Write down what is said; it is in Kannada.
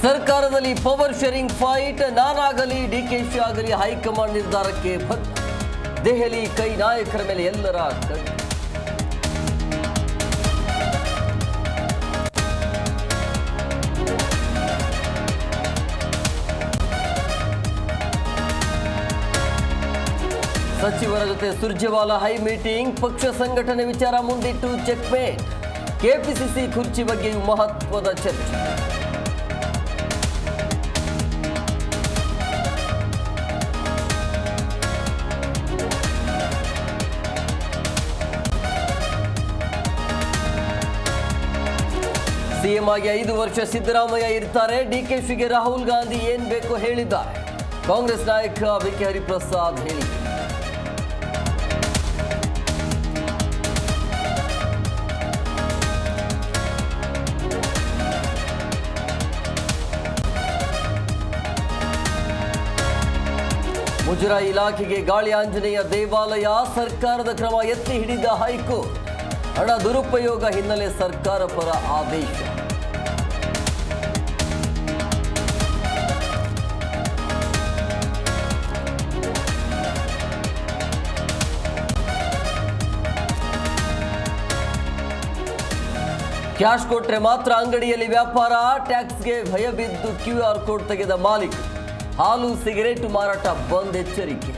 ಸರ್ಕಾರದಲ್ಲಿ ಪವರ್ ಶೇರಿಂಗ್ ಫೈಟ್, ನಾನಾಗಲಿ ಡಿಕೆಶಿ ಆಗಲಿ ಹೈಕಮಾಂಡ್ ನಿರ್ಧಾರಕ್ಕೆ ಬದ್ಧ. ದೆಹಲಿ ಕೈ ನಾಯಕರ ಮೇಲೆ ಎಲ್ಲರ ಕಣ್ಣು. ಸಚಿವರ ಜೊತೆ ಸುರ್ಜೇವಾಲಾ ಹೈ ಮೀಟಿಂಗ್, ಪಕ್ಷ ಸಂಘಟನೆ ವಿಚಾರ ಮುಂದಿಟ್ಟು ಚೆಕ್ಮೇಟ್. ಕೆಪಿಸಿಸಿ ಕುರ್ಚಿ ಬಗ್ಗೆಯೂ ಮಹತ್ವದ ಚರ್ಚೆ. ಸಿಎಂ ಆಗಿ 5 ವರ್ಷ ಸಿದ್ದರಾಮಯ್ಯ ಇರ್ತಾರೆ. ಡಿಕೆಶಿಗೆ ರಾಹುಲ್ ಗಾಂಧಿ ಏನ್ ಬೇಕೋ ಹೇಳಿದ್ದಾರೆ. ಕಾಂಗ್ರೆಸ್ ನಾಯಕ ಬಿಕೆ ಹರಿಪ್ರಸಾದ್ ಹೇಳಿಕೆ. ಮುಜರಾಯಿ ಇಲಾಖೆಗೆ ಗಾಳಿ ಆಂಜನೇಯ ದೇವಾಲಯ, ಸರ್ಕಾರದ ಕ್ರಮ ಎತ್ತಿ ಹಿಡಿದ ಹೈಕೋರ್ಟ್. ಹಣ ದುರುಪಯೋಗ ಹಿನ್ನೆಲೆ ಸರ್ಕಾರ ಪರ ಆದೇಶ. ಕ್ಯಾಶ್ ಕೊಟ್ರೆ ಮಾತ್ರ ಅಂಗಡಿಯಲ್ಲಿ ವ್ಯಾಪಾರ, ಟ್ಯಾಕ್ಸ್ಗೆ ಭಯ ಬಿದ್ದು QR ಕೋಡ್ ತೆಗೆದ ಮಾಲೀಕ. ಹಾಲು ಸಿಗರೇಟು ಮಾರಾಟ ಬಂದ್, ಎಚ್ಚರಿಕೆ.